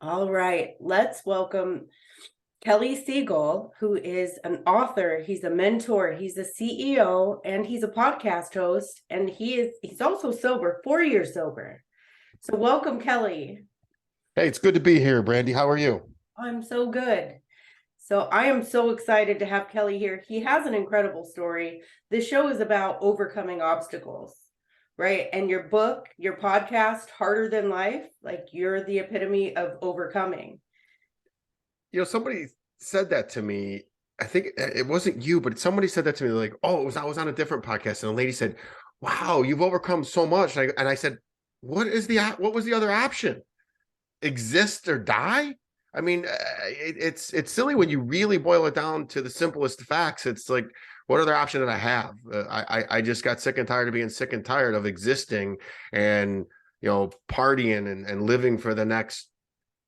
All right, let's welcome Kelly Siegel, who is an author, he's a mentor, he's a CEO, and he's a podcast host, and he's also sober, 4 years sober. So welcome, Kelly. Hey, it's good to be here, Brandy. How are you? I'm so good. So I am so excited to have Kelly here. He has an incredible story. This show is about overcoming obstacles, right? And your book, your podcast, Harder Than Life, like you're the epitome of overcoming. Somebody said that to me. I think it wasn't you, but somebody said that to me. Like, oh, I was on a different podcast, and a lady said, "Wow, you've overcome so much." And I said, what was the other option? Exist or die? I mean, it's silly when you really boil it down to the simplest facts. It's like, what other option did I have? I just got sick and tired of being sick and tired of existing and partying and living for the next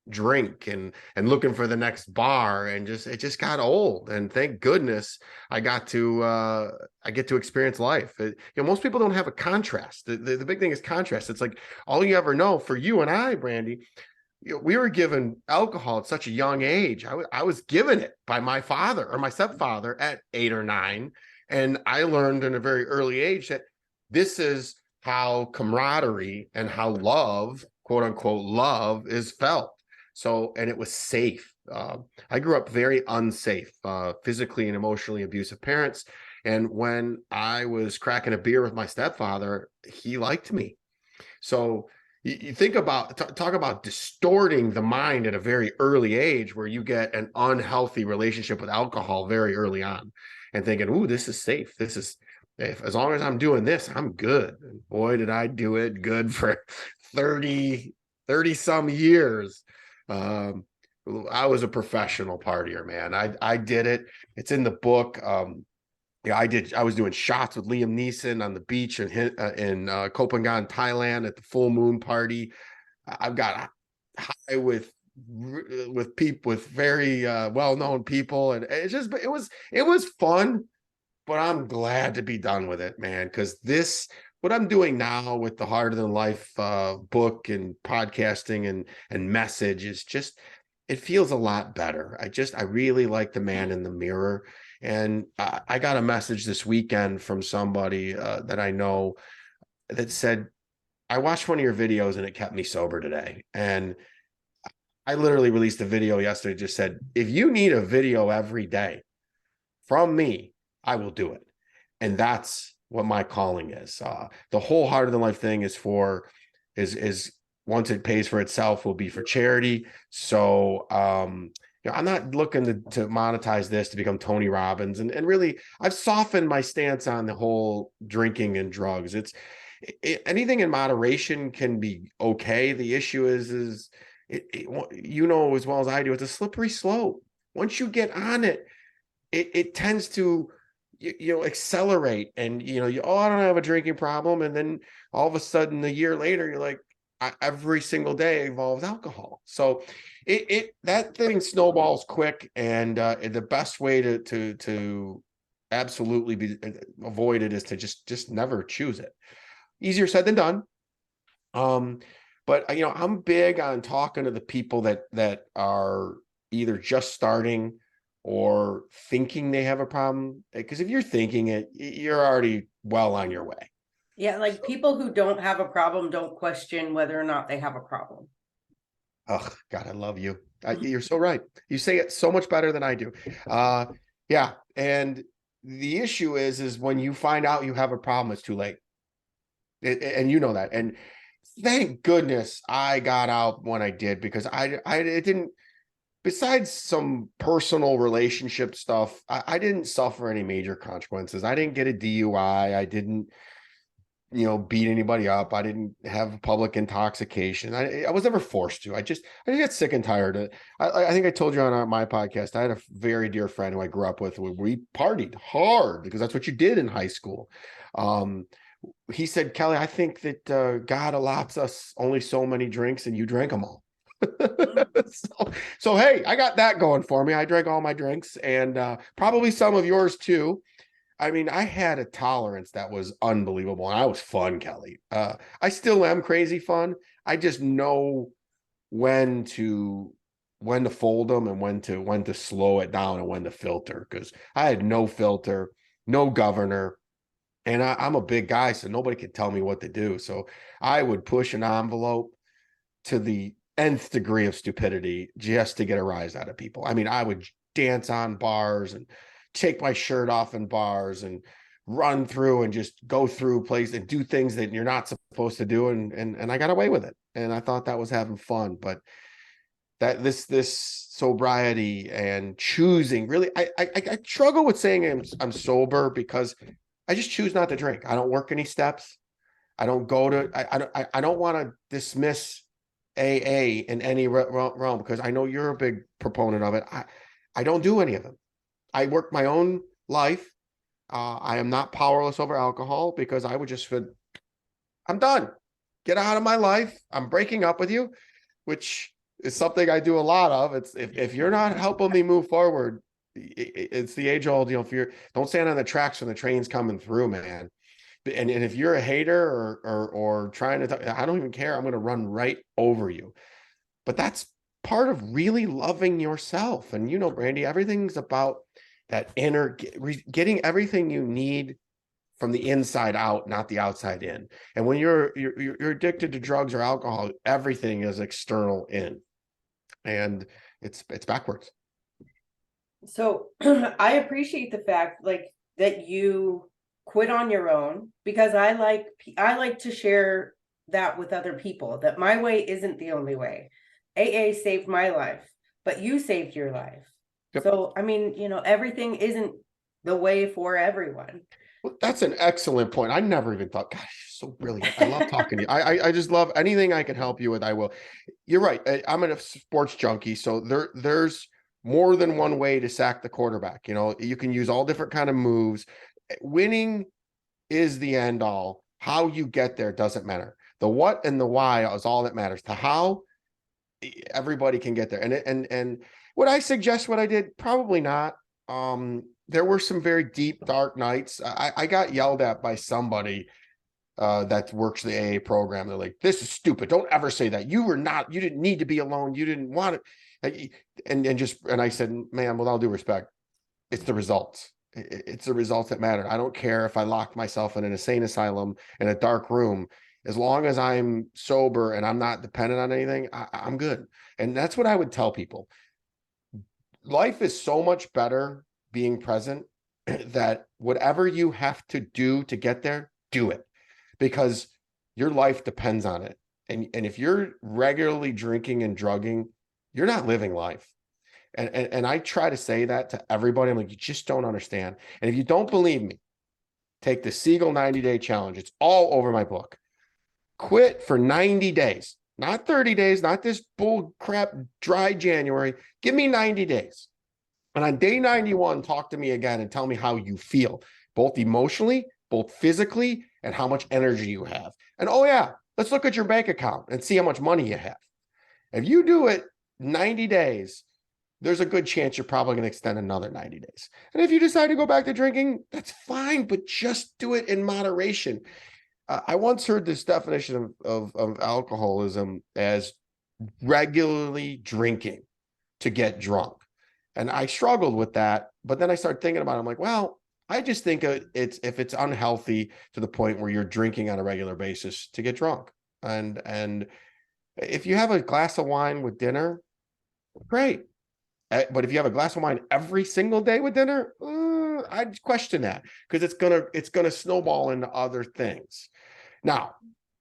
drink and looking for the next bar, and it just got old. And thank goodness I get to experience life. Most people don't have a contrast. The big thing is contrast. It's like all you ever know. For you and I, Brandy, we were given alcohol at such a young age. I was given it by my father or my stepfather at 8 or 9, and I learned in a very early age that this is how camaraderie and how love, quote unquote love, is felt. So, and it was safe. I grew up very unsafe, physically and emotionally abusive parents. And when I was cracking a beer with my stepfather, he liked me. So you think about, talk about distorting the mind at a very early age, where you get an unhealthy relationship with alcohol very early on and thinking, ooh, this is safe. As long as I'm doing this, I'm good. And boy, did I do it good for 30 some years. I was a professional partier, man. I did it. It's in the book. I was doing shots with Liam Neeson on the beach in Kopangan, Thailand, at the full moon party. I've got high with people, with very well-known people, and it was fun. But I'm glad to be done with it, man, because what I'm doing now with the Harder Than Life book and podcasting and message is just, it feels a lot better. I really like the man in the mirror. And I got a message this weekend from somebody that I know that said, I watched one of your videos and it kept me sober today. And I literally released a video yesterday, just said, if you need a video every day from me, I will do it. And that's what my calling is. The whole Harder Than Life thing is once it pays for itself, will be for charity. So I'm not looking to monetize this to become Tony Robbins. And really, I've softened my stance on the whole drinking and drugs. Anything in moderation can be okay. The issue is you know as well as I do, it's a slippery slope. Once you get on it, it tends to accelerate, and I don't have a drinking problem, and then all of a sudden a year later you're like, every single day involves alcohol. So that thing snowballs quick, and the best way to absolutely be avoided is to just never choose it. Easier said than done. But I'm big on talking to the people that are either just starting or thinking they have a problem, because if you're thinking it, you're already well on your way. Yeah, like people who don't have a problem don't question whether or not they have a problem. Oh God, I love you. You're so right. You say it so much better than I do. Yeah. And the issue is when you find out you have a problem, it's too late. And you know that. And thank goodness I got out when I did, because it didn't, besides some personal relationship stuff, I didn't suffer any major consequences. I didn't get a DUI. I didn't, beat anybody up. I didn't have public intoxication. I was never forced to. I just got sick and tired. I think I told you on my podcast, I had a very dear friend who I grew up with. We partied hard because that's what you did in high school. He said, Kelly, I think that God allots us only so many drinks, and you drank them all. so hey, I got that going for me. I drank all my drinks, and probably some of yours too. I mean, I had a tolerance that was unbelievable, and I was fun, Kelly. I still am crazy fun. I just know when to fold them and when to slow it down and when to filter, because I had no filter, no governor. And I'm a big guy, so nobody could tell me what to do. So I would push an envelope to the nth degree of stupidity just to get a rise out of people. I mean, I would dance on bars and take my shirt off in bars and run through and just go through places and do things that you're not supposed to do. And I got away with it. And I thought that was having fun. But that this sobriety and choosing, really, I struggle with saying I'm sober, because I just choose not to drink. I don't work any steps. I don't go to, I don't want to dismiss AA in any realm, because I know you're a big proponent of it. I don't do any of them. I work my own life. I am not powerless over alcohol, because I would just feel, I'm done. Get out of my life. I'm breaking up with you, which is something I do a lot of. It's if you're not helping me move forward, it's the age old, if you're, don't stand on the tracks when the train's coming through, man. And if you're a hater or trying to talk, I don't even care. I'm going to run right over you. But that's part of really loving yourself. And Brandy, everything's about that inner, getting everything you need from the inside out, not the outside in. And when you're addicted to drugs or alcohol, everything is external in, and it's backwards. So I appreciate the fact like that you quit on your own, because I like to share that with other people, that my way isn't the only way. AA saved my life, but you saved your life. Yep. So I mean, everything isn't the way for everyone. Well, that's an excellent point. I never even thought, gosh, so brilliant. I love talking to you. I just love anything I can help you with. I will. You're right. I'm a sports junkie, so there's more than one way to sack the quarterback. You can use all different kind of moves. Winning is the end all. How you get there doesn't matter. The what and the why is all that matters. The how, everybody can get there. And would I suggest what I did? Probably not. There were some very deep, dark nights. I got yelled at by somebody that works the AA program. They're like, "This is stupid. Don't ever say that. You didn't need to be alone. You didn't want it." And I said, "Man, with all due respect, it's the results. It's the results that matter. I don't care if I locked myself in an insane asylum in a dark room. As long as I'm sober and I'm not dependent on anything, I'm good." And that's what I would tell people. Life is so much better being present, that whatever you have to do to get there, do it, because your life depends on it. And if you're regularly drinking and drugging, you're not living life. And I try to say that to everybody. I'm like, you just don't understand. And if you don't believe me, take the Siegel 90-day challenge. It's all over my book. Quit for 90 days, not 30 days, not this bull crap dry January. Give me 90 days. And on day 91, talk to me again and tell me how you feel, both emotionally, both physically, and how much energy you have. And oh yeah, let's look at your bank account and see how much money you have. If you do it 90 days, there's a good chance you're probably going to extend another 90 days. And if you decide to go back to drinking, that's fine, but just do it in moderation. I once heard this definition of alcoholism as regularly drinking to get drunk. And I struggled with that, but then I started thinking about it. I'm like, well, I just think if it's unhealthy to the point where you're drinking on a regular basis to get drunk. And if you have a glass of wine with dinner, great. But if you have a glass of wine every single day with dinner, I'd question that, because it's gonna snowball into other things. Now,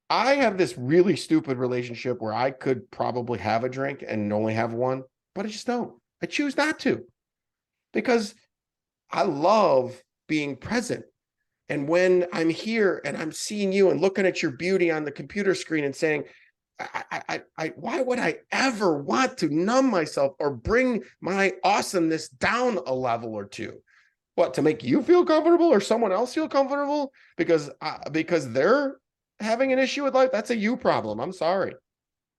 I have this really stupid relationship where I could probably have a drink and only have one, but I just don't. I choose not to, because I love being present. And when I'm here and I'm seeing you and looking at your beauty on the computer screen and saying, why would I ever want to numb myself or bring my awesomeness down a level or two? What, to make you feel comfortable or someone else feel comfortable? Because they're having an issue with life? That's a you problem. I'm sorry.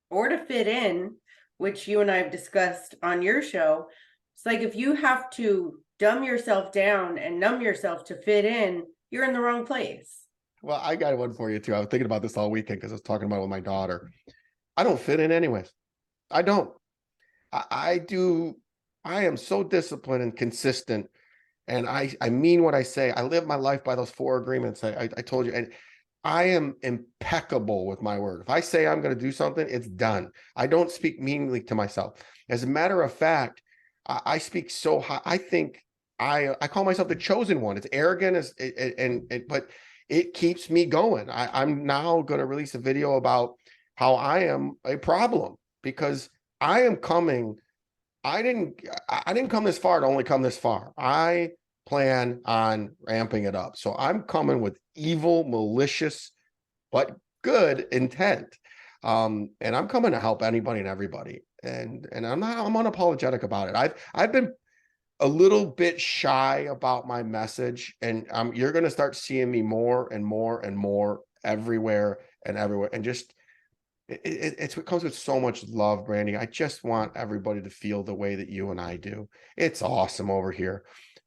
Or to fit in, which you and I have discussed on your show. It's like, if you have to dumb yourself down and numb yourself to fit in, you're in the wrong place. Well, I got one for you too. I was thinking about this all weekend because I was talking about it with my daughter. I don't fit in anyways. I don't. I do. I am so disciplined and consistent, and I mean what I say. I live my life by those 4 agreements I told you, and I am impeccable with my word. If I say I'm going to do something, it's done. I don't speak meanly to myself. As a matter of fact, I speak so high. I think I call myself the chosen one. It's arrogant as but it keeps me going. I'm now going to release a video about how I am a problem because I am coming. I didn't come this far to only come this far. I plan on ramping it up. So I'm coming with evil, malicious, but good intent. And I'm coming to help anybody and everybody. And I'm unapologetic about it. I've been a little bit shy about my message, and you're going to start seeing me more and more and more everywhere and everywhere. And just it comes with so much love, Brandy. I just want everybody to feel the way that you and I do. It's awesome over here.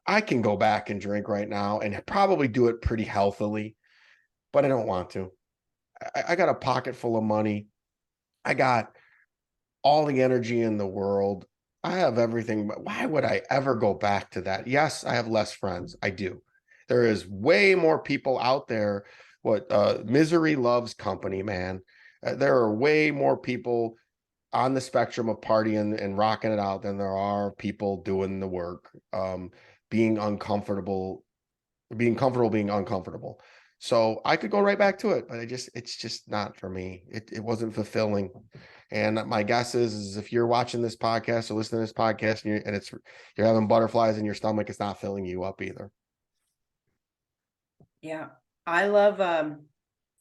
I can go back and drink right now and probably do it pretty healthily, but I don't want to. I got a pocket full of money. I got all the energy in the world. I have everything, but why would I ever go back to that? Yes, I have less friends. I do. There is way more people out there. What misery loves company, man. There are way more people on the spectrum of partying and rocking it out than there are people doing the work, being uncomfortable, being comfortable, being uncomfortable. So I could go right back to it, but it's just not for me. It wasn't fulfilling. And my guess is if you're watching this podcast or listening to this podcast and you're having butterflies in your stomach, it's not filling you up either. Yeah. I love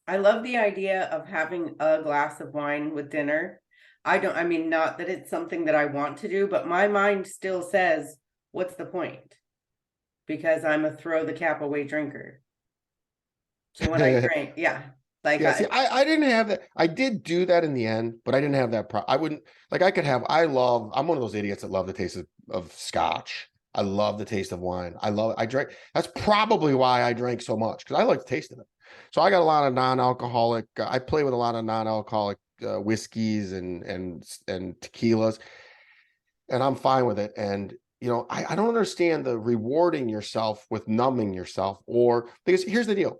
I love the idea of having a glass of wine with dinner. I mean, not that it's something that I want to do, but my mind still says, what's the point? Because I'm a throw the cap away drinker. So when I drink, yeah, like Yeah, see, I didn't have that. I did do that in the end, but I didn't have that. I wouldn't like. I'm one of those idiots that love the taste of scotch. I love the taste of wine. I drank. That's probably why I drank so much because I like the taste of it. So I got a lot of non-alcoholic. I play with a lot of non-alcoholic whiskeys and tequilas, and I'm fine with it. And I don't understand the rewarding yourself with numbing yourself, or because here's the deal: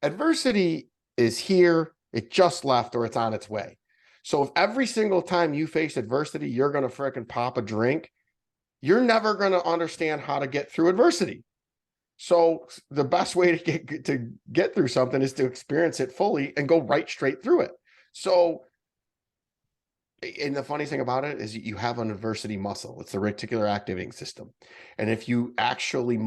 adversity is here, it just left, or it's on its way. So if every single time you face adversity, you're going to fricking pop a drink, you're never going to understand how to get through adversity. So the best way to get through something is to experience it fully and go right straight through it. So, and the funny thing about it is you have an adversity muscle. It's the reticular activating system. And if you actually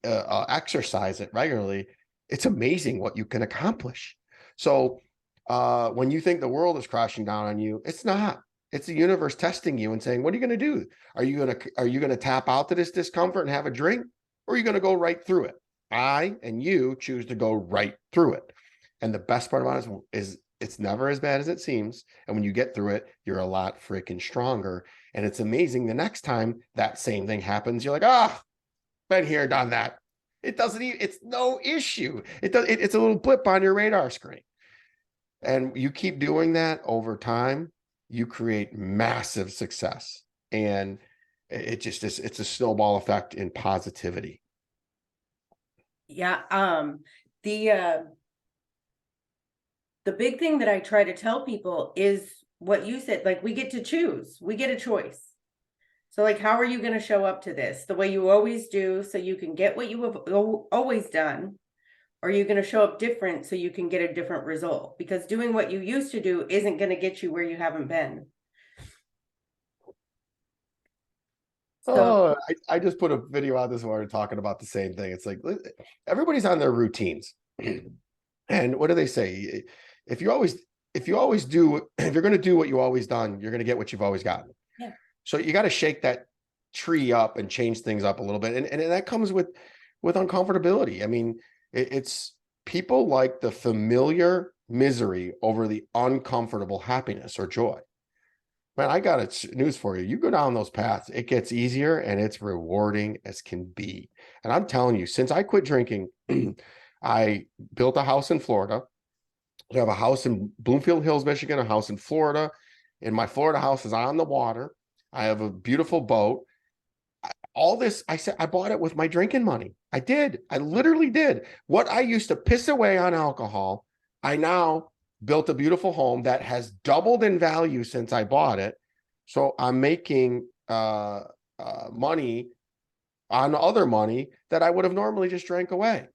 exercise it regularly, it's amazing what you can accomplish. So when you think the world is crashing down on you, it's not. It's the universe testing you and saying, what are you going to do? Are you going to tap out to this discomfort and have a drink? Or are you going to go right through it? I and you choose to go right through it. And the best part about it is it's never as bad as it seems. And when you get through it, you're a lot freaking stronger. And it's amazing the next time that same thing happens, you're like, been here, done that. It doesn't even, it's no issue. It's a little blip on your radar screen. And you keep doing that over time, you create massive success. And it just is, it's a snowball effect in positivity. yeah, the big thing that I try to tell people is what you said, like we get to choose, we get a choice. So like, how are you going to show up to this the way you always do so you can get what you have always done? Or are you going to show up different so you can get a different result? Because doing what you used to do isn't going to get you where you haven't been. So I just put a video out this morning talking about the same thing. It's like everybody's on their routines. And what do they say? If you always do, if you're going to do what you always done, you're going to get what you've always gotten. yeah. So you got to shake that tree up and change things up a little bit. And that comes with uncomfortability. I mean, it's people like the familiar misery over the uncomfortable happiness or joy. Man, I got news for you. You go down those paths, it gets easier and it's rewarding as can be. And I'm telling you, since I quit drinking, I built a house in Florida. I have a house in Bloomfield Hills, Michigan, a house in Florida, and my Florida house is on the water. I have a beautiful boat. All this, I said, I bought it with my drinking money. I did. I literally did. What I used to piss away on alcohol, I now built a beautiful home that has doubled in value since I bought it. So I'm making money on other money that I would have normally just drank away.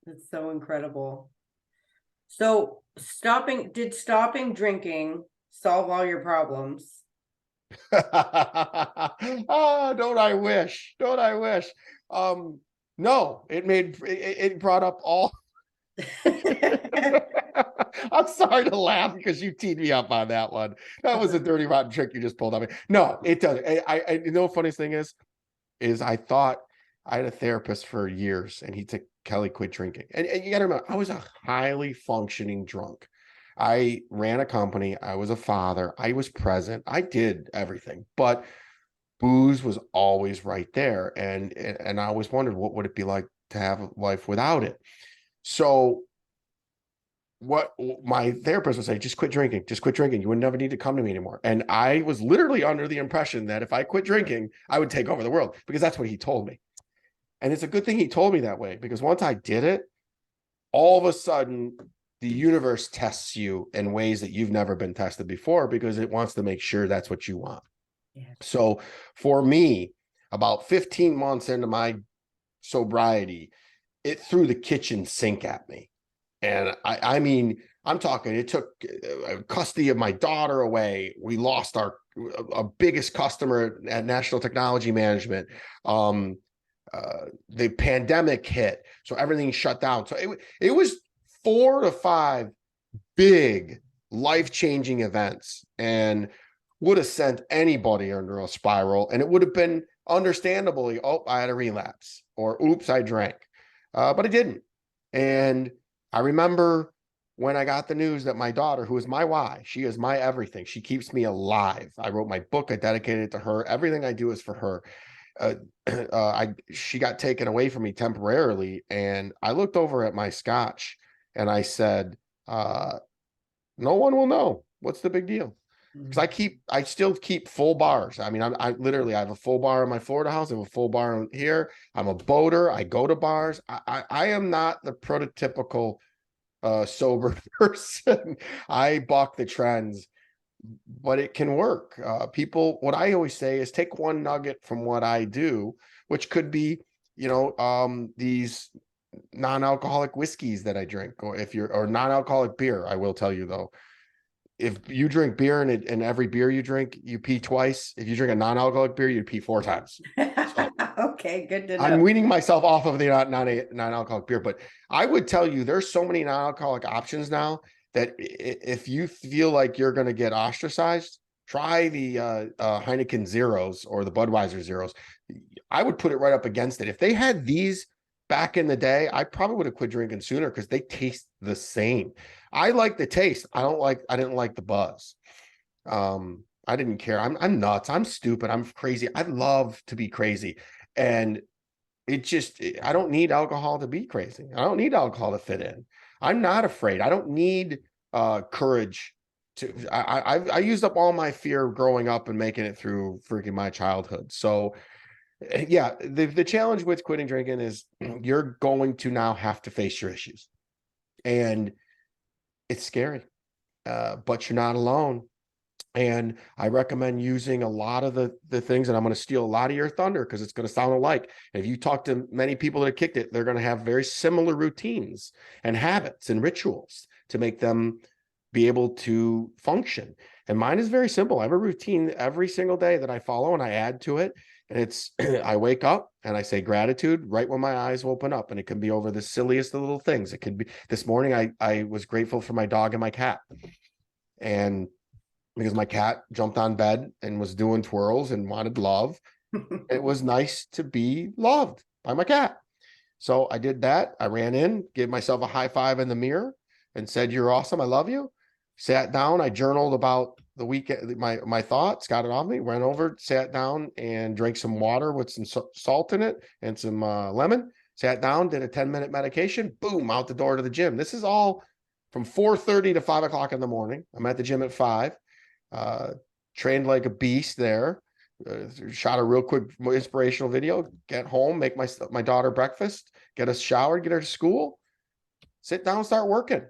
It's so incredible. So did stopping drinking solve all your problems? Oh, don't I wish? Don't I wish? No, it brought up all. I'm sorry to laugh because you teed me up on that one. That was a dirty rotten trick you just pulled on me. No, it doesn't. You know, the funniest thing is I thought I had a therapist for years, and he said, Kelly, quit drinking. And you got to remember, I was a highly functioning drunk. I ran a company. I was a father. I was present. I did everything, but booze was always right there. And I always wondered, what would it be like to have a life without it? So what my therapist would say, just quit drinking, just quit drinking. You would never need to come to me anymore. And I was literally under the impression that if I quit drinking, I would take over the world, because that's what he told me. And it's a good thing he told me that way, because once I did it, all of a sudden the universe tests you in ways that you've never been tested before, because it wants to make sure that's what you want. Yeah. So for me, about 15 months into my sobriety, it threw the kitchen sink at me. And I mean, I'm talking, it took custody of my daughter away. We lost our biggest customer at National Technology Management. The pandemic hit, so everything shut down. So it was 4 to 5 big life-changing events, and would have sent anybody under a spiral. And it would have been understandably, oh, I had a relapse, or oops, I drank. But I didn't. And I remember when I got the news that my daughter, who is my why, she is my everything. She keeps me alive. I wrote my book. I dedicated it to her. Everything I do is for her. She got taken away from me temporarily. And I looked over at my scotch and I said, no one will know. What's the big deal? Because I still keep full bars. I mean, I literally, I have a full bar in my Florida house. I have a full bar here. I'm a boater. I go to bars. I am not the prototypical sober person. I buck the trends, but it can work. What I always say is take one nugget from what I do, which could be, these non-alcoholic whiskeys that I drink, or non-alcoholic beer. I will tell you though, if you drink beer and every beer you drink, you pee twice. If you drink a non-alcoholic beer, you pee 4 times. So okay, good to know. I'm weaning myself off of the non-alcoholic beer, but I would tell you there's so many non-alcoholic options now that if you feel like you're going to get ostracized, try the Heineken Zeros or the Budweiser Zeros. I would put it right up against it. If they had these back in the day, I probably would have quit drinking sooner, because they taste the same. I like the taste. I didn't like the buzz. I didn't care. I'm nuts. I'm stupid. I'm crazy. I love to be crazy. And I don't need alcohol to be crazy. I don't need alcohol to fit in. I'm not afraid. I don't need courage I used up all my fear growing up and making it through freaking my childhood. So yeah, the challenge with quitting drinking is you're going to now have to face your issues, and it's scary, but you're not alone. And I recommend using a lot of the things, and I'm going to steal a lot of your thunder because it's going to sound alike. And if you talk to many people that have kicked it, they're going to have very similar routines and habits and rituals to make them be able to function. And mine is very simple. I have a routine every single day that I follow and I add to it. And it's, I wake up and I say gratitude right when my eyes open up. And it can be over the silliest of little things. It could be this morning, I was grateful for my dog and my cat. And because my cat jumped on bed and was doing twirls and wanted love, it was nice to be loved by my cat. So I did that. I ran in, gave myself a high five in the mirror and said, "You're awesome. I love you." Sat down. I journaled about the weekend, my thoughts, got it on me, went over, sat down and drank some water with some salt in it and some lemon, sat down, did a 10-minute medication, boom, out the door to the gym. This is all from 4:30 to 5 o'clock in the morning. I'm at the gym at 5. trained like a beast there. Shot a real quick inspirational video, get home, make my daughter breakfast, get us showered, get her to school, sit down, start working.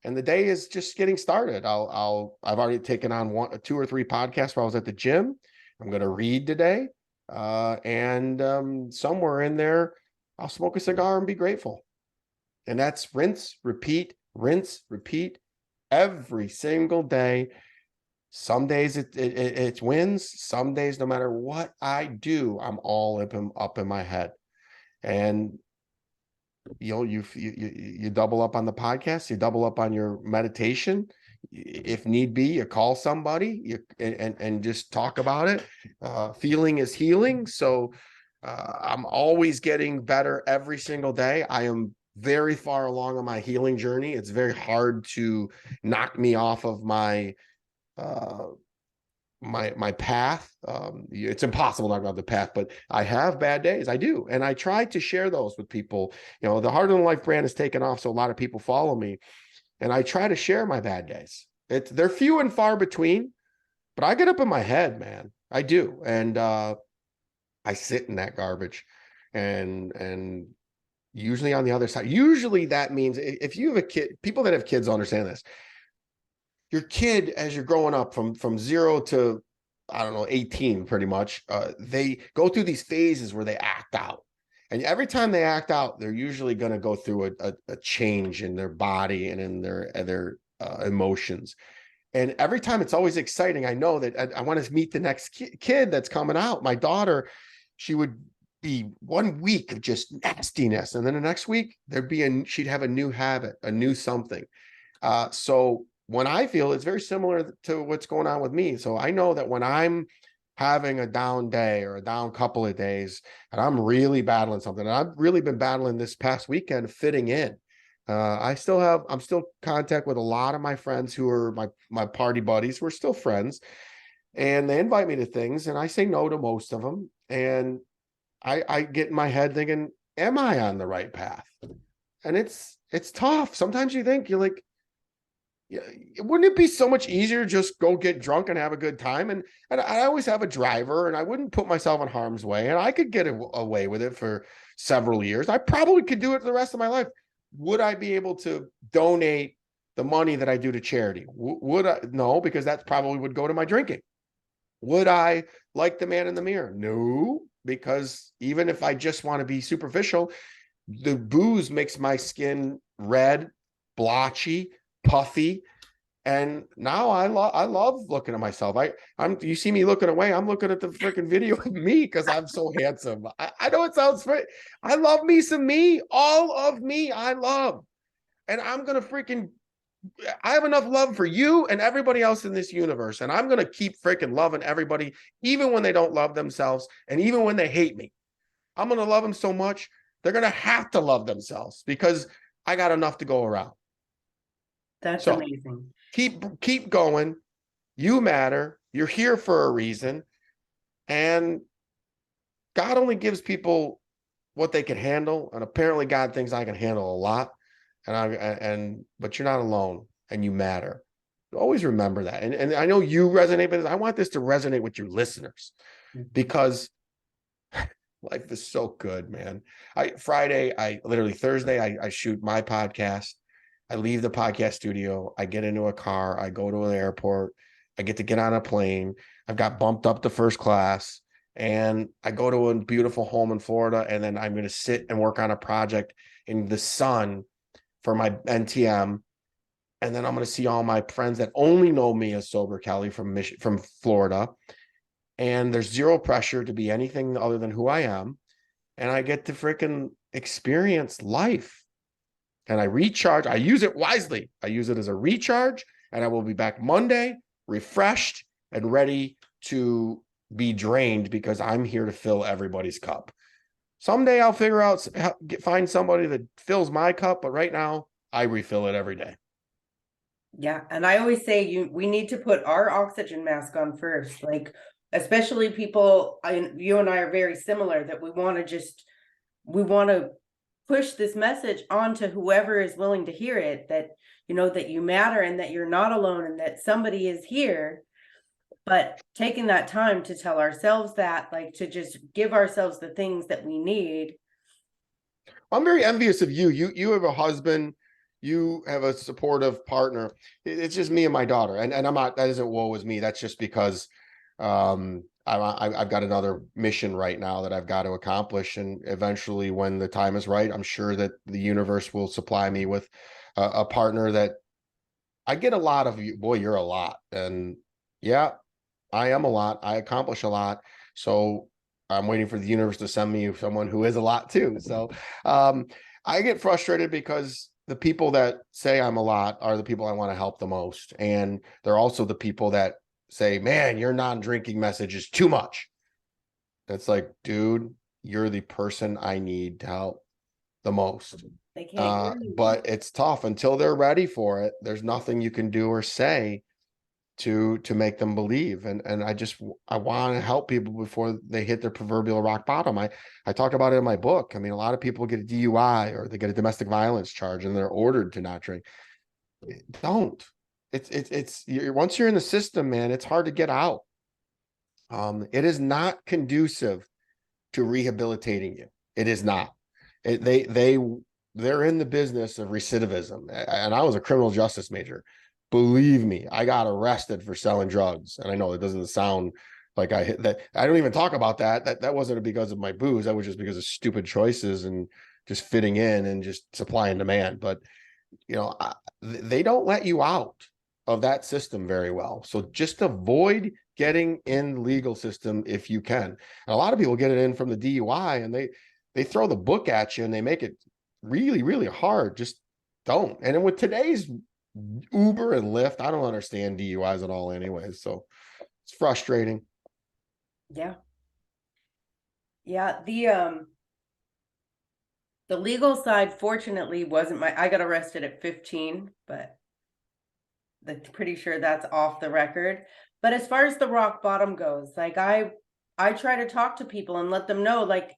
And the day is just getting started. I've already taken on 2 or 3 podcasts while I was at the gym. I'm going to read today. And somewhere in there, I'll smoke a cigar and be grateful. And that's rinse, repeat every single day. Some days it wins. Some days, no matter what I do, I'm all up in my head. And you double up on the podcast, you double up on your meditation. If need be, you call somebody and just talk about it. Feeling is healing. So I'm always getting better every single day. I am very far along on my healing journey. It's very hard to knock me off of my path. It's impossible not about the path, but I have bad days. I do. And I try to share those with people. The Harder Than Life brand has taken off, so a lot of people follow me. And I try to share my bad days. They're few and far between, but I get up in my head, man. I do. And I sit in that garbage. And usually on the other side, usually that means if you have a kid, people that have kids understand this. Your kid, as you're growing up from 0 to, I don't know, 18, pretty much, they go through these phases where they act out. And every time they act out, they're usually going to go through a change in their body and in their emotions. And every time it's always exciting. I know that I want to meet the next kid that's coming out. My daughter, she would be 1 week of just nastiness. And then the next week she'd have a new habit, a new something. So when I feel, it's very similar to what's going on with me. So I know that when I'm having a down day or a down couple of days, and I'm really battling something, and I've really been battling this past weekend, fitting in. I'm still contact with a lot of my friends who are my party buddies. We're still friends, and they invite me to things, and I say no to most of them. And I get in my head thinking, am I on the right path? And it's tough. Sometimes you're like, yeah, wouldn't it be so much easier just go get drunk and have a good time? And I always have a driver, and I wouldn't put myself in harm's way, and I could get away with it for several years. I probably could do it the rest of my life. Would I be able to donate the money that I do to charity? Would I? No, because that probably would go to my drinking. Would I like the man in the mirror? No, because even if I just want to be superficial, the booze makes my skin red, blotchy, puffy. And now I love looking at myself. You see me looking away, I'm looking at the freaking video of me because I'm so handsome. I know it sounds funny. I love me some me. All of me I love. And I'm gonna I have enough love for you and everybody else in this universe. And I'm gonna keep freaking loving everybody, even when they don't love themselves, and even when they hate me. I'm gonna love them so much, they're gonna have to love themselves because I got enough to go around. That's amazing. Keep going. You matter. You're here for a reason. And God only gives people what they can handle. And apparently God thinks I can handle a lot. But you're not alone, and you matter. Always remember that. And I know you resonate with this. I want this to resonate with your listeners, because life is so good, man. Thursday, I shoot my podcast. I leave the podcast studio. I get into a car. I go to an airport. I get to get on a plane. I've got bumped up to first class, and I go to a beautiful home in Florida. And then I'm going to sit and work on a project in the sun for my NTM. And then I'm going to see all my friends that only know me as Sober Kelly from Florida. And there's zero pressure to be anything other than who I am. And I get to freaking experience life. And I recharge. I use it wisely. I use it as a recharge, and I will be back Monday, refreshed and ready to be drained, because I'm here to fill everybody's cup. Someday I'll figure out, find somebody that fills my cup, but right now I refill it every day. Yeah, and I always say we need to put our oxygen mask on first, like especially people. You and I are very similar, that we want to push this message on to whoever is willing to hear it, that that you matter and that you're not alone and that somebody is here. But taking that time to tell ourselves that, like, to just give ourselves the things that we need. I'm very envious of you. You have a husband, you have a supportive partner. It's just me and my daughter, and I'm not. That isn't woe is me. That's just because I've got another mission right now that I've got to accomplish, and eventually, when the time is right, I'm sure that the universe will supply me with a partner that I get a lot of. You, boy, you're a lot, and yeah, I am a lot. I accomplish a lot. So I'm waiting for the universe to send me someone who is a lot too. So um, I get frustrated because the people that say I'm a lot are the people I want to help the most. And they're also the people that say, man, your non-drinking message is too much. It's like, dude, you're the person I need to help the most. They can't hear you. But it's tough until they're ready for it. There's nothing you can do or say to make them believe, and I want to help people before they hit their proverbial rock bottom. I talk about it in my book. I mean, a lot of people get a DUI or they get a domestic violence charge and they're ordered to not drink. Don't. Once you're in the system, man, it's hard to get out. It is not conducive to rehabilitating you. It is not. They're in the business of recidivism, and I was a criminal justice major. Believe me, I got arrested for selling drugs, and I know it doesn't sound like I hit that. I don't even talk about that. That wasn't because of my booze. That was just because of stupid choices and just fitting in and just supply and demand. But they don't let you out of that system very well. So just avoid getting in the legal system if you can. And a lot of people get it in from the DUI, and they throw the book at you and they make it really, really hard. Just don't. And then with today's Uber and Lyft, I don't understand DUIs at all anyways. So it's frustrating. Yeah. Yeah. The legal side, fortunately, wasn't I got arrested at 15, but I'm pretty sure that's off the record. But as far as the rock bottom goes, like I try to talk to people and let them know, like,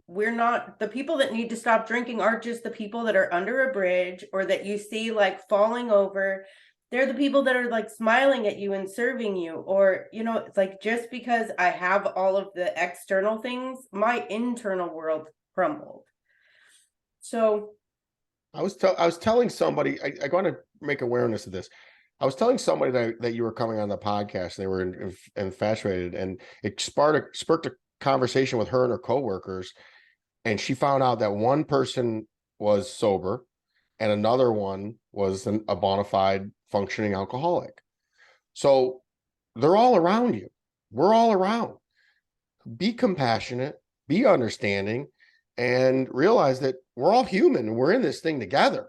we're not, the people that need to stop drinking aren't just the people that are under a bridge or that you see like falling over. They're the people that are like smiling at you and serving you, or it's like, just because I have all of the external things, my internal world crumbled. So I was telling somebody, I want to make awareness of this. I was telling somebody that you were coming on the podcast. They were infatuated, and it sparked a conversation with her and her coworkers. And she found out that one person was sober and another one was a bona fide functioning alcoholic. So they're all around you. We're all around. Be compassionate, be understanding, and realize that we're all human and we're in this thing together.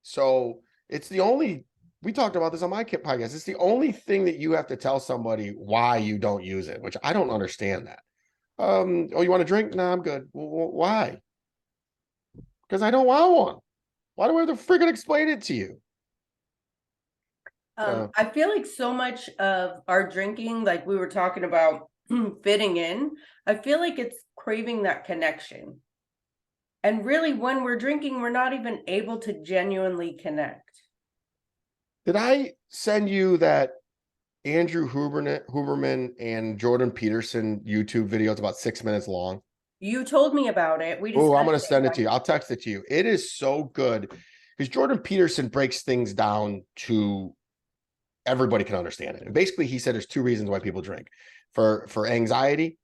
So it's the only, we talked about this on my podcast. It's the only thing that you have to tell somebody why you don't use it, which I don't understand that. Oh, you want a drink? No, I'm good. Well, why? Because I don't want one. Why do I have to freaking explain it to you? I feel like so much of our drinking, like we were talking about fitting in, I feel like it's craving that connection. And really, when we're drinking, we're not even able to genuinely connect. Did I send you that Andrew Huberman and Jordan Peterson YouTube video? It's about 6 minutes long. You told me about it. We Oh, I'm going discussed to send it it. to you. I'll text it to you. It is so good because Jordan Peterson breaks things down to everybody can understand it. And basically, he said there's two reasons why people drink: for anxiety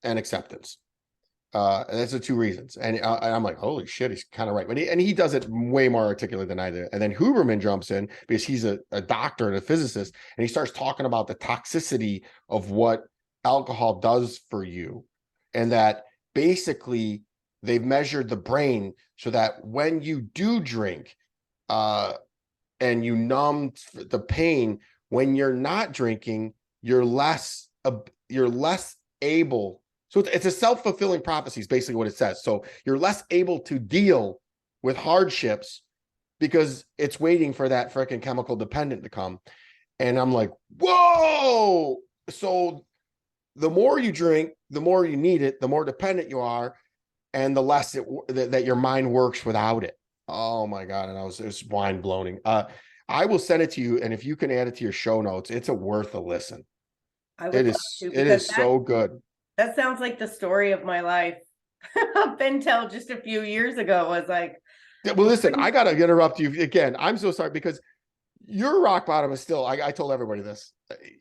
and acceptance. And that's the two reasons. And I'm like, holy shit, he's kind of right. But he does it way more articulate than I do. And then Huberman jumps in because he's a doctor and a physicist, and he starts talking about the toxicity of what alcohol does for you, and that basically they've measured the brain so that when you do drink, and you numb the pain, when you're not drinking, you're less able. So it's a self-fulfilling prophecy is basically what it says. So you're less able to deal with hardships because it's waiting for that freaking chemical dependent to come. And I'm like, whoa. So the more you drink, the more you need it, the more dependent you are, and the less that your mind works without it. Oh my God. And it was mind blowing. I will send it to you. And if you can add it to your show notes, it's worth a listen. I would love to, It because is so good. that sounds like the story of my life up until just a few years ago. Was like, Yeah, well, listen, I gotta interrupt you again. I'm so sorry because your rock bottom is still, I told everybody this.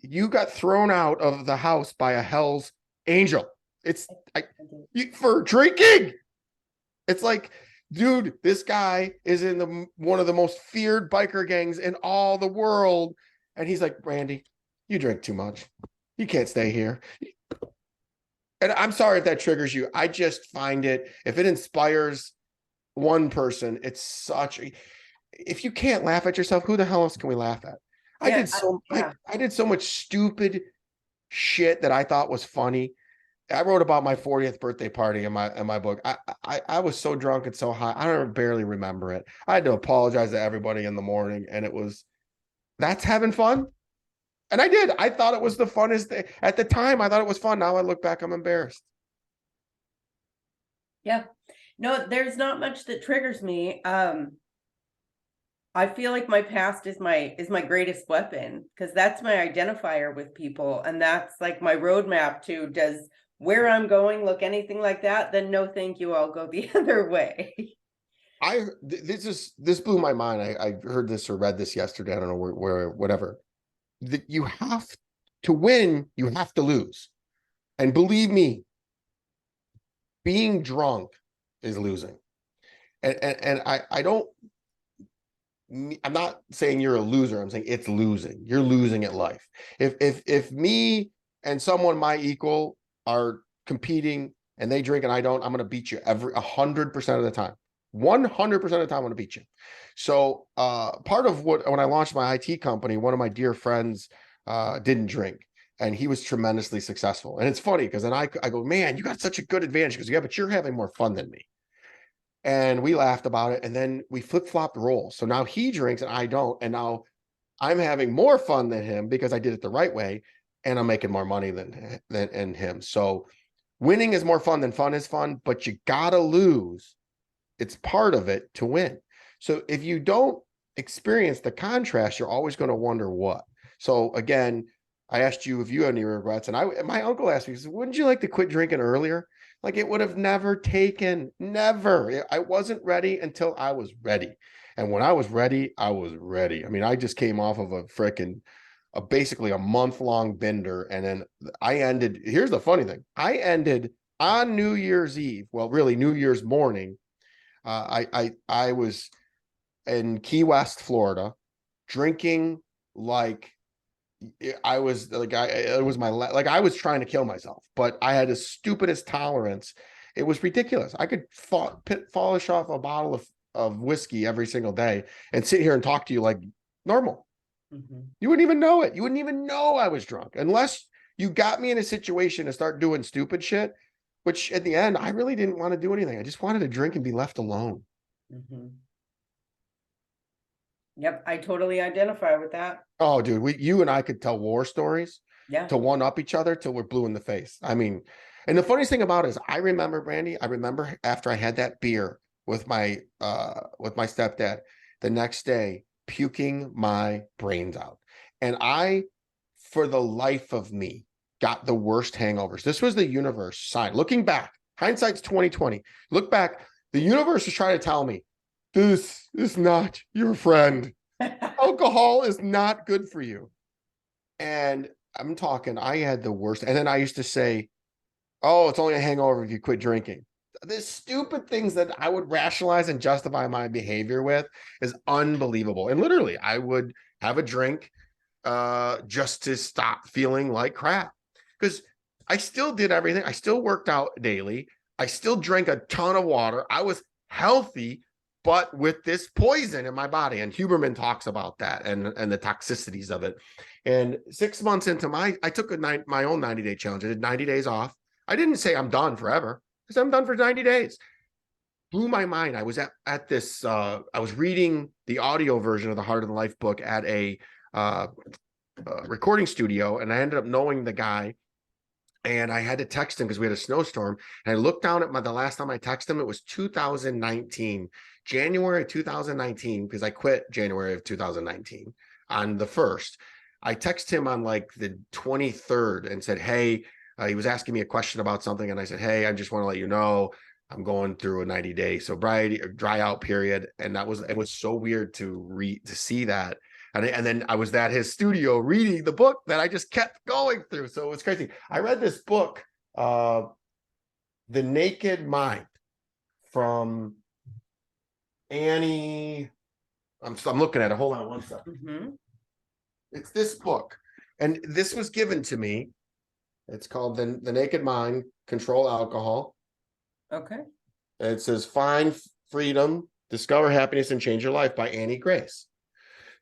You got thrown out of the house by a hell's angel. It's for drinking. It's like, dude, this guy is in one of the most feared biker gangs in all the world. And he's like, Randy, you drink too much. You can't stay here. And I'm sorry if that triggers you. I just find it, if it inspires one person, it's such a, if you can't laugh at yourself, who the hell else can we laugh at? yeah, I did so much stupid shit that I thought was funny. I wrote about my 40th birthday party in my book. I was so drunk and so high. I don't barely remember it. I had to apologize to everybody in the morning, and that's having fun. And I did. I thought it was the funnest thing. At the time, I thought it was fun. Now I look back, I'm embarrassed. yeah. No, there's not much that triggers me. I feel like my past is my greatest weapon, because that's my identifier with people, and that's like my roadmap to, does where I'm going look anything like that? Then no, thank you. I'll go the other way. This blew my mind. I heard this or read this yesterday. I don't know where whatever. That you have to win, you have to lose. And believe me, being drunk is losing. And I don't, I'm not saying you're a loser. I'm saying it's losing. You're losing at life. If me and someone my equal are competing and they drink and I don't, I'm going to beat you 100% of the time. 100% of the time I'm going to beat you. So part of when I launched my IT company, one of my dear friends didn't drink, and he was tremendously successful. And it's funny because then I go, man, you got such a good advantage. Because yeah, but you're having more fun than me. And we laughed about it, and then we flip-flopped roles. So now he drinks and I don't, and now I'm having more fun than him because I did it the right way, and I'm making more money than him. So winning is more fun than fun is fun, but you gotta lose. It's part of it to win. So if you don't experience the contrast, you're always going to wonder what. So again, I asked you if you had any regrets, and my uncle asked me, he said, wouldn't you like to quit drinking earlier? Like, it would have never taken, never. I wasn't ready until I was ready. And when I was ready, I was ready. I mean, I just came off of basically a month-long bender. And then here's the funny thing. I ended on New Year's Eve. Well, really New Year's morning. I was in Key West, Florida, drinking like I was like it was I was trying to kill myself, but I had the stupidest tolerance. It was ridiculous. I could polish off a bottle of whiskey every single day and sit here and talk to you like normal. Mm-hmm. You wouldn't even know it. You wouldn't even know I was drunk unless you got me in a situation to start doing stupid shit, which at the end, I really didn't want to do anything. I just wanted to drink and be left alone. Mm-hmm. Yep, I totally identify with that. Oh, dude, you and I could tell war stories to one up each other till we're blue in the face. I mean, and the funniest thing about it is I remember, Brandy, after I had that beer with my stepdad, the next day, puking my brains out. And I, for the life of me, got the worst hangovers. This was the universe sign. Looking back, hindsight's 2020. Look back, the universe was trying to tell me, this is not your friend. Alcohol is not good for you. And I'm talking, I had the worst. And then I used to say, oh, it's only a hangover if you quit drinking. The stupid things that I would rationalize and justify my behavior with is unbelievable. And literally, I would have a drink just to stop feeling like crap. Because I still did everything. I still worked out daily. I still drank a ton of water. I was healthy, but with this poison in my body. And Huberman talks about that and the toxicities of it. And 6 months into I took my own 90-day challenge. I did 90 days off. I didn't say I'm done forever. I said I'm done for 90 days. Blew my mind. I was at this, I was reading the audio version of the Heart of the Life book at a recording studio, and I ended up knowing the guy, and I had to text him because we had a snowstorm. And I looked down at the last time I texted him, it was 2019, January 2019, because I quit January of 2019 on the 1st. I text him on like the 23rd and said, hey, he was asking me a question about something. And I said, hey, I just want to let you know I'm going through a 90-day sobriety or dry out period. And it was so weird to see that. And then I was at his studio reading the book that I just kept going through. So it was crazy. I read this book, The Naked Mind, from Annie. I'm looking at it. Hold on one second. Mm-hmm. It's this book. And this was given to me. It's called The Naked Mind, Control Alcohol. Okay. And it says Find Freedom, Discover Happiness, and Change Your Life by Annie Grace.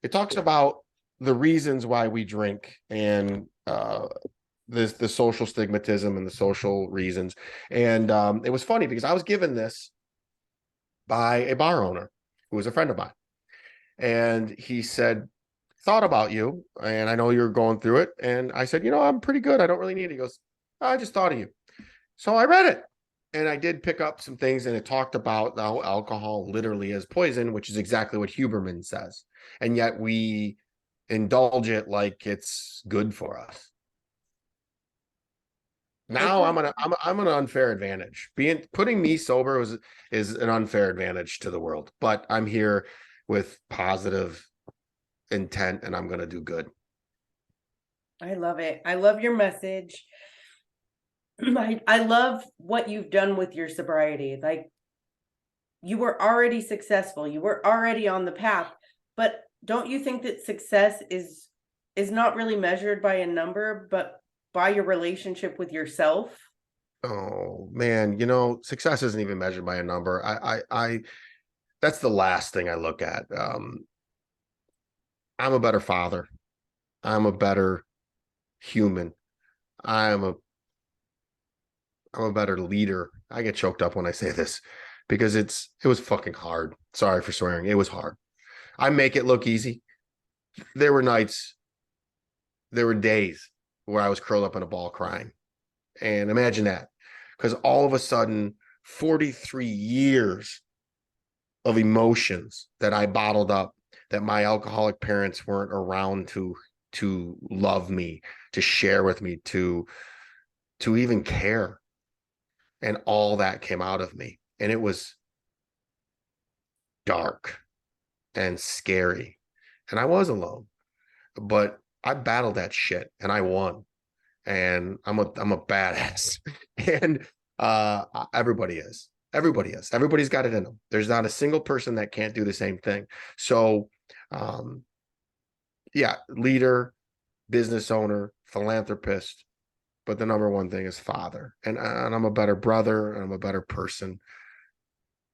It talks about the reasons why we drink and the social stigmatism and the social reasons. And it was funny because I was given this by a bar owner who was a friend of mine. And he said, thought about you, and I know you're going through it. And I said, I'm pretty good. I don't really need it. He goes, I just thought of you. So I read it. And I did pick up some things, and it talked about how alcohol literally is poison, which is exactly what Huberman says. And yet we indulge it like it's good for us. Now I'm an unfair advantage. Putting me sober is an unfair advantage to the world. But I'm here with positive intent, and I'm going to do good. I love it. I love your message. I love what you've done with your sobriety. Like, you were already successful. You were already on the path. But don't you think that success is not really measured by a number, but by your relationship with yourself? Oh man, success isn't even measured by a number. I that's the last thing I look at. I'm a better father. I'm a better human. I'm a I'm a better leader. I get choked up when I say this because it was fucking hard. Sorry for swearing. It was hard. I make it look easy. There were nights, there were days where I was curled up in a ball crying. And imagine that. Because all of a sudden, 43 years of emotions that I bottled up, that my alcoholic parents weren't around to love me, to share with me, to even care. And all that came out of me. And it was dark and scary. And I was alone. But I battled that shit and I won. And I'm a badass. And everybody is. Everybody is. Everybody's got it in them. There's not a single person that can't do the same thing. So yeah, leader, business owner, philanthropist, but the number one thing is father. And I'm a better brother, and I'm a better person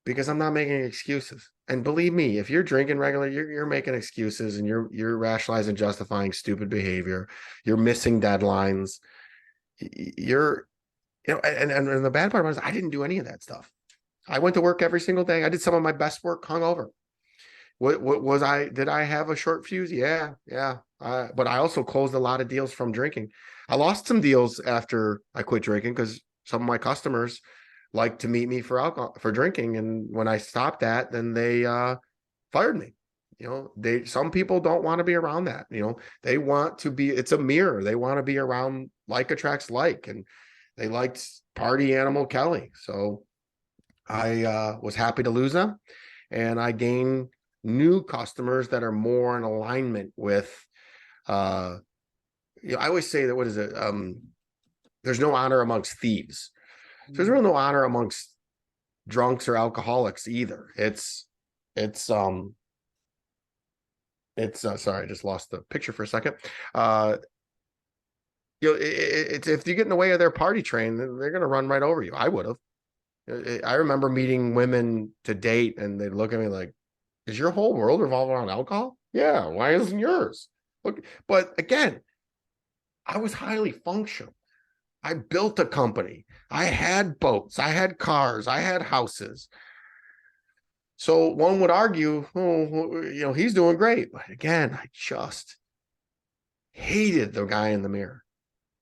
because I'm not making excuses. And believe me, if you're drinking regularly, you're making excuses, and you're rationalizing, justifying stupid behavior. You're missing deadlines. You're, and the bad part was I didn't do any of that stuff. I went to work every single day. I did some of my best work hungover. What was I? Did I have a short fuse? Yeah. But I also closed a lot of deals from drinking. I lost some deals after I quit drinking because some of my customers like to meet me for alcohol, for drinking, and when I stopped that, then they fired me. Some people don't want to be around that. They want to be. It's a mirror. They want to be around like attracts like, and they liked party animal Kelly. So I was happy to lose them, and I gained new customers that are more in alignment with I always say that, what is it, there's no honor amongst thieves. So there's really no honor amongst drunks or alcoholics either. It's sorry, I just lost the picture for a second. It's if you get in the way of their party train, then they're going to run right over you. I would have. I remember meeting women to date, and they'd look at me like, "Is your whole world revolve around alcohol?" Yeah. Why isn't yours? Look, but again, I was highly functional. I built a company. I had boats. I had cars. I had houses. So one would argue, oh, he's doing great. But again, I just hated the guy in the mirror.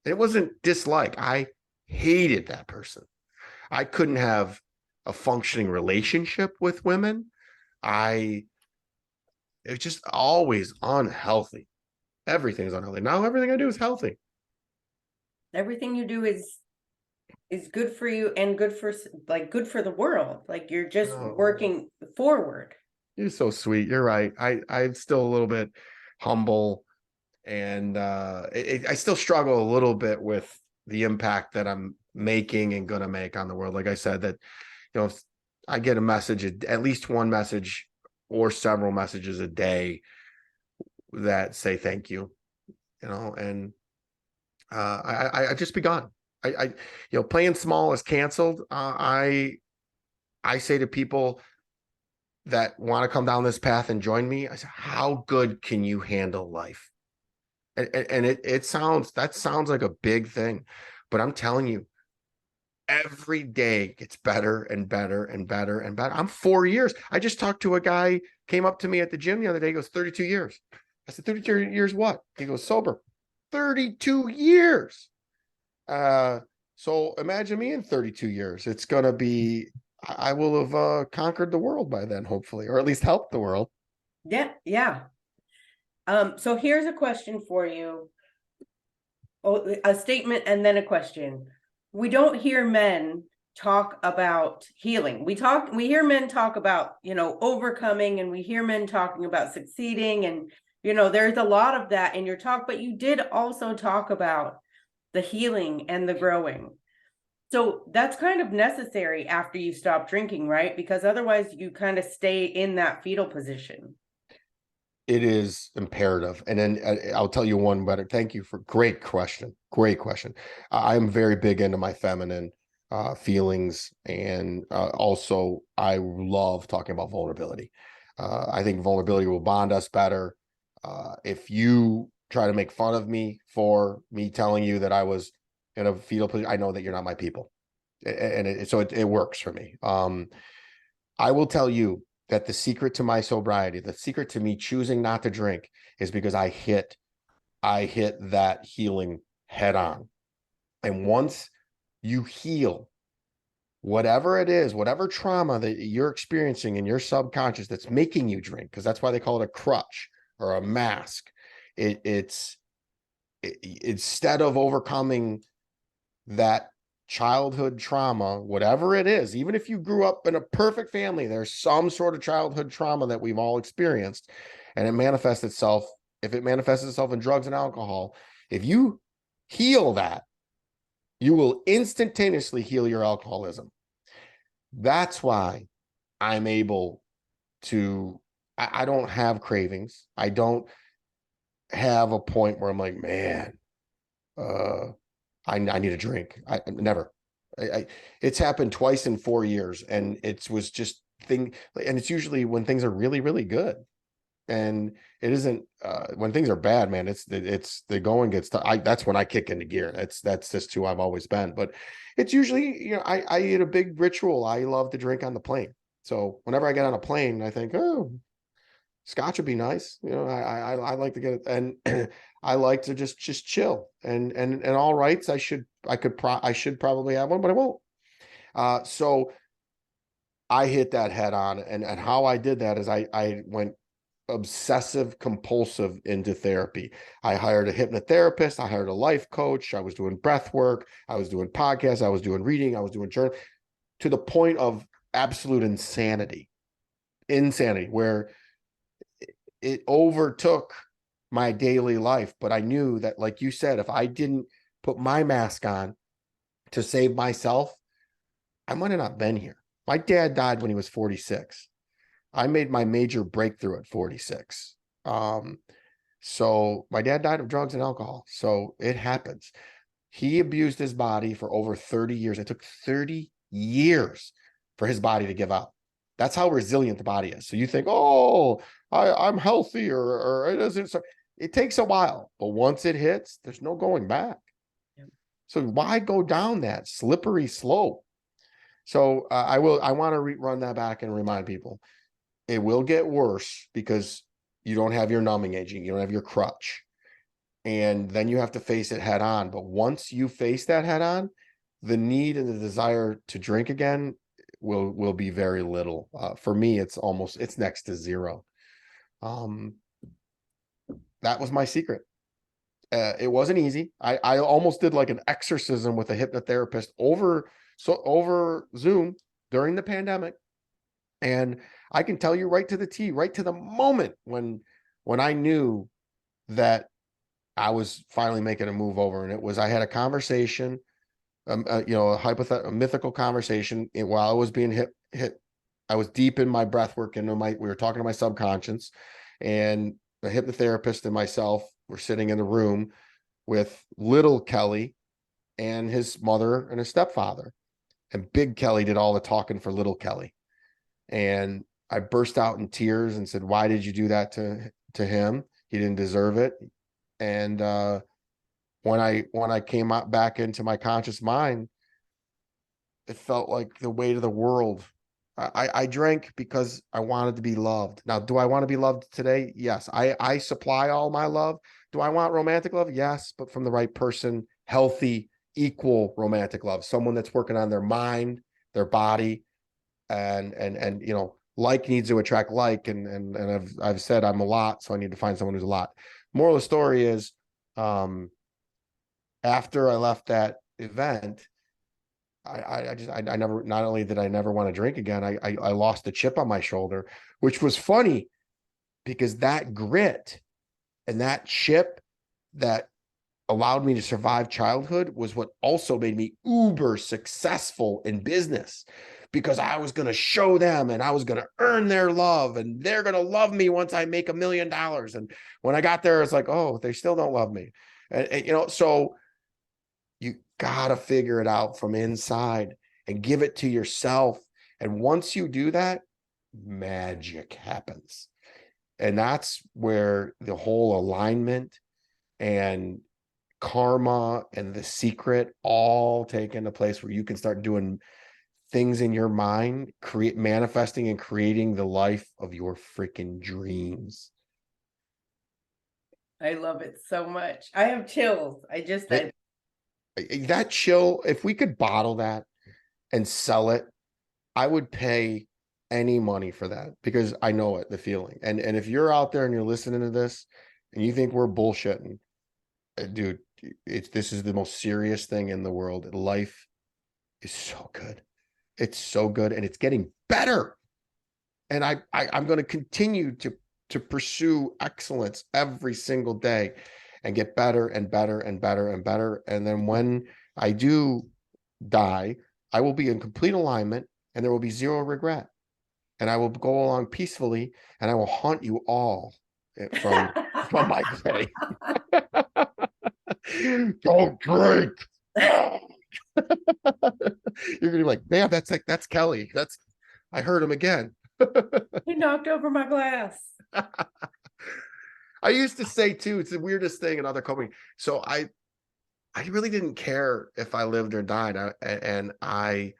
It wasn't dislike. I hated that person. I couldn't have a functioning relationship with women. It was just always unhealthy. Everything's unhealthy. Now everything I do is healthy. Everything you do is good for you and good for good for the world. Like you're just Oh, working forward. you're so sweet. You're right. I'm still a little bit humble, and I still struggle a little bit with the impact that I'm making and gonna make on the world. Like I said, that if I get a message, at least one message or several messages a day that say thank you, and I just begun. Playing small is canceled. I say to people that want to come down this path and join me, I say, how good can you handle life? And it sounds like a big thing, but I'm telling you, every day gets better and better and better and better. I'm 4 years. I just talked to a guy, came up to me at the gym the other day. He goes, 32 years. I said, 32 years what? He goes, sober. 32 years. So imagine me in 32 years. It's going to be, I will have conquered the world by then, hopefully, or at least helped the world. Yeah, yeah. So here's a question for you. Oh, a statement and then a question. We don't hear men talk about healing. We hear men talk about, overcoming, and we hear men talking about succeeding, and there's a lot of that in your talk, but you did also talk about the healing and the growing. So that's kind of necessary after you stop drinking, right? Because otherwise you kind of stay in that fetal position. It is imperative. And then I'll tell you one better. Thank you for great question. Great question. I'm very big into my feminine feelings. And also, I love talking about vulnerability. I think vulnerability will bond us better. If you try to make fun of me for me telling you that I was in a fetal position, I know that you're not my people. And so it works for me. I will tell you that the secret to my sobriety, the secret to me choosing not to drink, is because I hit that healing head on. And once you heal whatever it is, whatever trauma that you're experiencing in your subconscious that's making you drink, because that's why they call it a crutch or a mask. Instead of overcoming that childhood trauma, whatever it is, even if you grew up in a perfect family, there's some sort of childhood trauma that we've all experienced, and it manifests itself. If it manifests itself in drugs and alcohol, if you heal that, you will instantaneously heal your alcoholism. That's why I'm able to, I don't have cravings. I don't have a point where I'm like, man, uh, I need a drink. I never. It's happened twice in 4 years, and it was just thing. And it's usually when things are really, really good, and it isn't when things are bad, man. It's the going gets to. That's when I kick into gear. That's just who I've always been. But it's usually, I eat a big ritual. I love to drink on the plane. So whenever I get on a plane, I think, oh, scotch would be nice. I like to get it, and I like to just chill. And all rights, I should probably have one, but I won't. So I hit that head on, and how I did that is I went obsessive compulsive into therapy. I hired a hypnotherapist, I hired a life coach, I was doing breath work, I was doing podcasts, I was doing reading, I was doing journal, to the point of absolute insanity where it overtook my daily life. But I knew that, like you said, if I didn't put my mask on to save myself, I might have not been here. My dad died when he was 46. I made my major breakthrough at 46. So my dad died of drugs and alcohol. So it happens. He abused his body for over 30 years. It took 30 years for his body to give up. That's how resilient the body is. So you think, oh, I'm healthy, or it doesn't. So it takes a while, but once it hits, there's no going back. So why go down that slippery slope? So I want to run that back and remind people it will get worse because you don't have your numbing agent, you don't have your crutch, and then you have to face it head on. But once you face that head on, the need and the desire to drink again will be very little. For me, it's next to zero. That was my secret. It wasn't easy. I almost did like an exorcism with a hypnotherapist over Zoom during the pandemic. And I can tell you right to the T, right to the moment when I knew that I was finally making a move over. And it was, I had a conversation, a mythical conversation while I was being hit. I was deep in my breath work we were talking to my subconscious, and the hypnotherapist and myself were sitting in the room with little Kelly and his mother and his stepfather. And big Kelly did all the talking for little Kelly. And I burst out in tears and said, why did you do that to him? He didn't deserve it. And when I came out back into my conscious mind, it felt like the weight of the world. I drank because I wanted to be loved. Now, do I want to be loved today? Yes. I supply all my love. Do I want romantic love? Yes, but from the right person, healthy, equal romantic love, someone that's working on their mind, their body, and like needs to attract like, and I've said I'm a lot, so I need to find someone who's a lot. Moral of the story is, after I left that event, I never, not only did I never want to drink again, I lost a chip on my shoulder, which was funny because that grit and that chip that allowed me to survive childhood was what also made me uber successful in business, because I was going to show them and I was going to earn their love, and they're going to love me once I make $1 million. And when I got there, it's like, oh, they still don't love me. And so you got to figure it out from inside and give it to yourself. And once you do that, magic happens. And that's where the whole alignment and karma and The Secret all take into place, where you can start doing things in your mind, manifesting and creating the life of your freaking dreams. I love it so much. I have chills. That chill, if we could bottle that and sell it, I would pay any money for that, because I know it, the feeling. And if you're out there and you're listening to this and you think we're bullshitting, dude, this is the most serious thing in the world. Life is so good. It's so good, and it's getting better. And I'm going to continue to pursue excellence every single day and get better and better and better and better. And then when I do die, I will be in complete alignment, and there will be zero regret. And I will go along peacefully, and I will haunt you all from my grave. Don't drink. You're gonna be like, damn, that's Kelly. I heard him again. He knocked over my glass. I used to say too, it's the weirdest thing in other companies. So I really didn't care if I lived or died. And I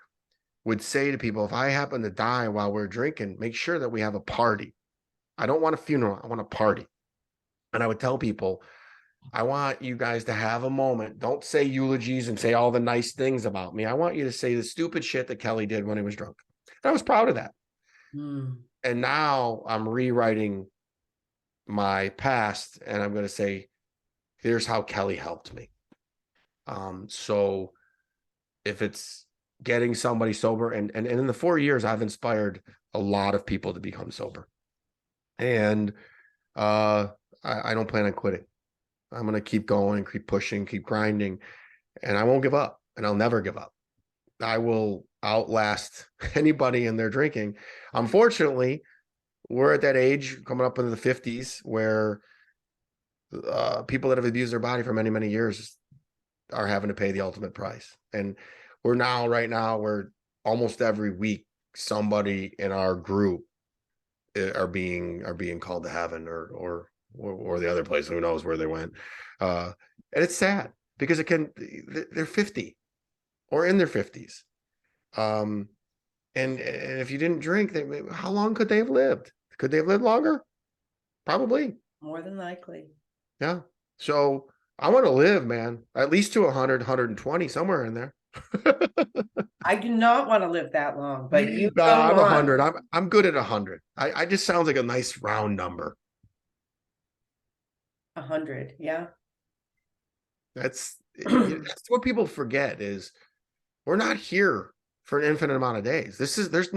would say to people, if I happen to die while we're drinking, make sure that we have a party. I don't want a funeral. I want a party. And I would tell people, I want you guys to have a moment. Don't say eulogies and say all the nice things about me. I want you to say the stupid shit that Kelly did when he was drunk. And I was proud of that. And now I'm rewriting my past, and I'm going to say, here's how Kelly helped me. So if it's getting somebody sober, and in the 4 years, I've inspired a lot of people to become sober. And I don't plan on quitting. I'm going to keep going, keep pushing, keep grinding, and I won't give up, and I'll never give up. I will outlast anybody in their drinking. Unfortunately, we're at that age coming up into the 50s where people that have abused their body for many, many years are having to pay the ultimate price. And right now, where almost every week somebody in our group are being called to heaven or the other place. Who knows where they went? And it's sad because they're 50 or in their 50s. And if you didn't drink, how long could they have lived? Could they have lived longer? Probably. More than likely. Yeah. So I want to live, man, at least to 100, 120, somewhere in there. I do not want to live that long, but you No, go I'm on. 100. I'm good at 100. I just sounds like a nice round number. 100, yeah. That's that's what people forget is we're not here for an infinite amount of days. This is this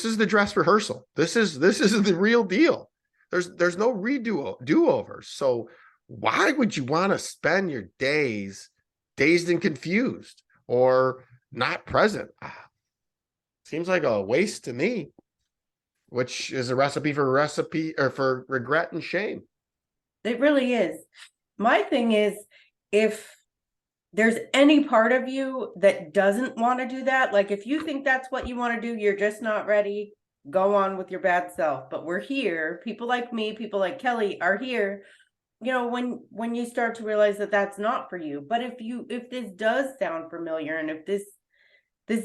is the dress rehearsal. This is the real deal. There's no do-overs. So why would you want to spend your days dazed and confused or not present? Seems like a waste to me, which is a recipe for regret and shame. It really is. My thing is, if there's any part of you that doesn't want to do that, like if you think that's what you want to do, you're just not ready, go on with your bad self. But we're here. People like me, people like Kelly are here. You know, when you start to realize that that's not for you. But if this does sound familiar, and if this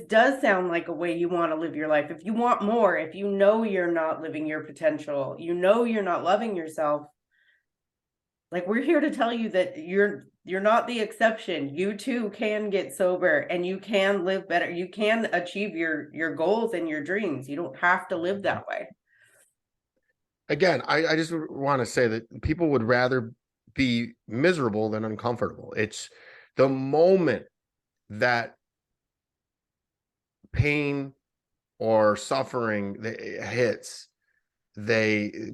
does sound like a way you want to live your life, if you want more, if you know you're not living your potential, you know you're not loving yourself, like we're here to tell you that you're not the exception. You too can get sober and you can live better. You can achieve your goals and your dreams. You don't have to live that way. Again, I just want to say that people would rather be miserable than uncomfortable. It's the moment that pain or suffering hits,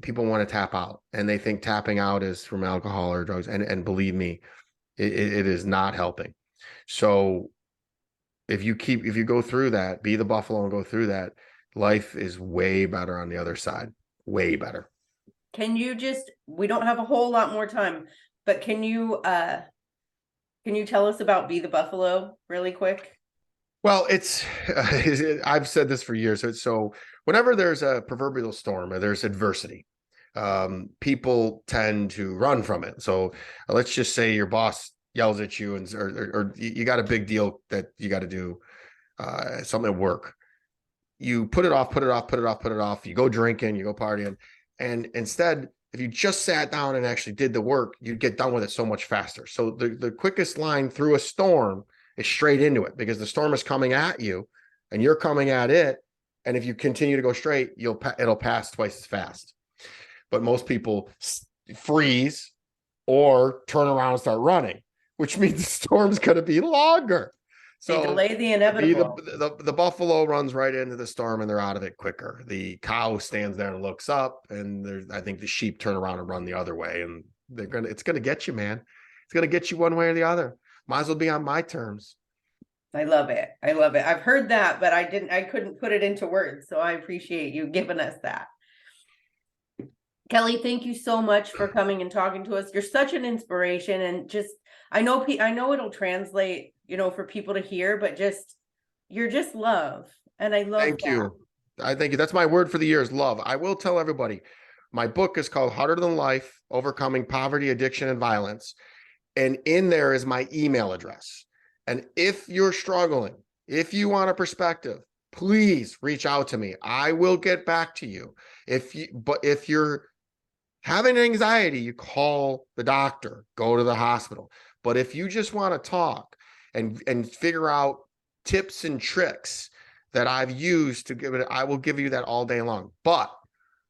people want to tap out, and they think tapping out is from alcohol or drugs. And believe me, it is not helping. So if you go through that, be the buffalo and go through that, life is way better on the other side. Way better. We don't have a whole lot more time, but can you tell us about Be the Buffalo really quick? Well, I've said this for years. So whenever there's a proverbial storm or there's adversity, people tend to run from it. So let's just say your boss yells at you or you got a big deal that you got to do, something at work. You put it off. You go drinking, you go partying. And instead, if you just sat down and actually did the work, you'd get done with it so much faster. So the quickest line through a storm is straight into it, because the storm is coming at you and you're coming at it. And if you continue to go straight, it'll pass twice as fast. But most people freeze or turn around and start running, which means the storm's going to be longer. So they delay the inevitable. The buffalo runs right into the storm and they're out of it quicker. The cow stands there and looks up, and I think the sheep turn around and run the other way, and it's gonna get you, man. It's gonna get you one way or the other. Might as well be on my terms. I love it. I've heard that, but I couldn't put it into words. So I appreciate you giving us that. Kelly, thank you so much for coming and talking to us. You're such an inspiration, and just I know it'll translate, for people to hear, but you're just love, and I love Thank that. you. I thank you. That's my word for the year is love. I will tell everybody, my book is called Harder Than Life: Overcoming Poverty, Addiction, and Violence. And in there is my email address. And if you're struggling, if you want a perspective, please reach out to me. I will get back to you. But if you're having anxiety, you call the doctor, go to the hospital. But if you just want to talk and figure out tips and tricks that I've used to give it, I will give you that all day long. But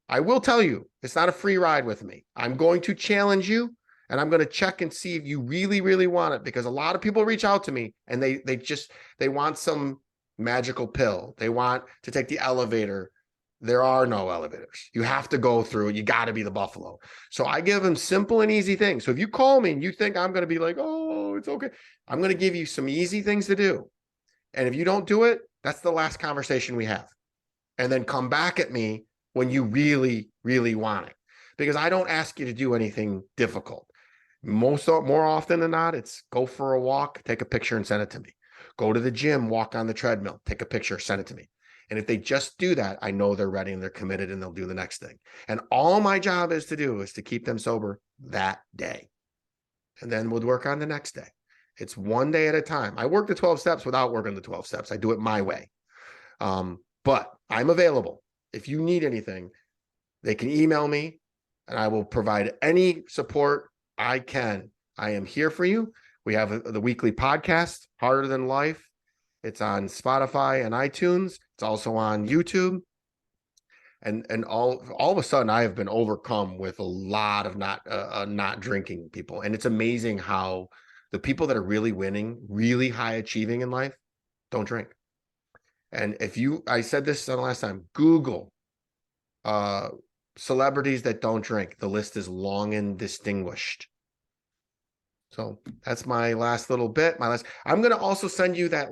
I will tell you, it's not a free ride with me. I'm going to challenge you, and I'm going to check and see if you really, really want it, because a lot of people reach out to me and they want some magical pill. They want to take the elevator. There are no elevators. You have to go through it. You got to be the buffalo. So I give them simple and easy things. So if you call me and you think I'm going to be like, oh, it's okay, I'm going to give you some easy things to do. And if you don't do it, that's the last conversation we have. And then come back at me when you really, really want it. Because I don't ask you to do anything difficult. More often than not, it's go for a walk, take a picture and send it to me. Go to the gym, walk on the treadmill, take a picture, send it to me. And if they just do that, I know they're ready and they're committed and they'll do the next thing. And all my job is to keep them sober that day. And then we'll work on the next day. It's one day at a time. I work the 12 steps without working the 12 steps. I do it my way. But I'm available. If you need anything, they can email me and I will provide any support I can. I am here for you. We have the weekly podcast, Harder Than Life. It's on Spotify and iTunes. It's also on YouTube. and all of a sudden I have been overcome with a lot of not drinking people. And it's amazing how the people that are really winning, really high achieving in life, don't drink. And if you, I said this the last time, Google celebrities that don't drink. The list is long and distinguished. So that's my last little bit. I'm going to also send you that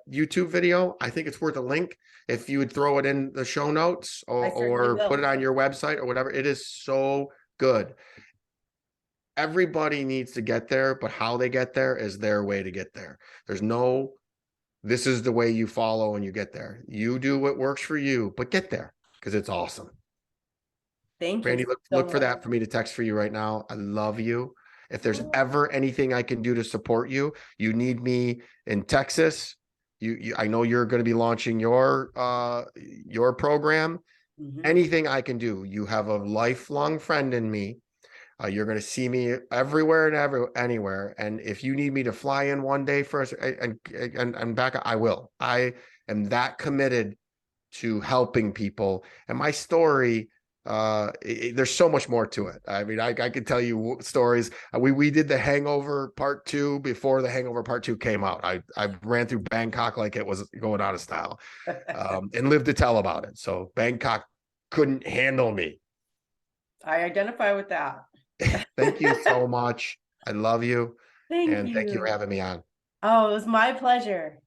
YouTube video. I think it's worth a link if you would throw it in the show notes or put it on your website or whatever. It is so good. Everybody needs to get there, but how they get there is their way to get there. This is the way you follow and you get there. You do what works for you, but get there because it's awesome. Thank Randy, you. look for that for me to text for you right now. I love you. If there's ever anything I can do to support you, you need me in Texas. I know you're going to be launching your program. Anything I can do. You have a lifelong friend in me. You're going to see me everywhere and anywhere. And if you need me to fly in one day for us and back, I will. I am that committed to helping people. And my story, there's so much more to it. I mean, I could tell you stories. We did the Hangover Part 2 before the Hangover Part 2 came out. I ran through Bangkok like it was going out of style, and lived to tell about it. So Bangkok couldn't handle me. I identify with that. Thank you so much. I love you. Thank you. Thank you for having me on. Oh, it was my pleasure.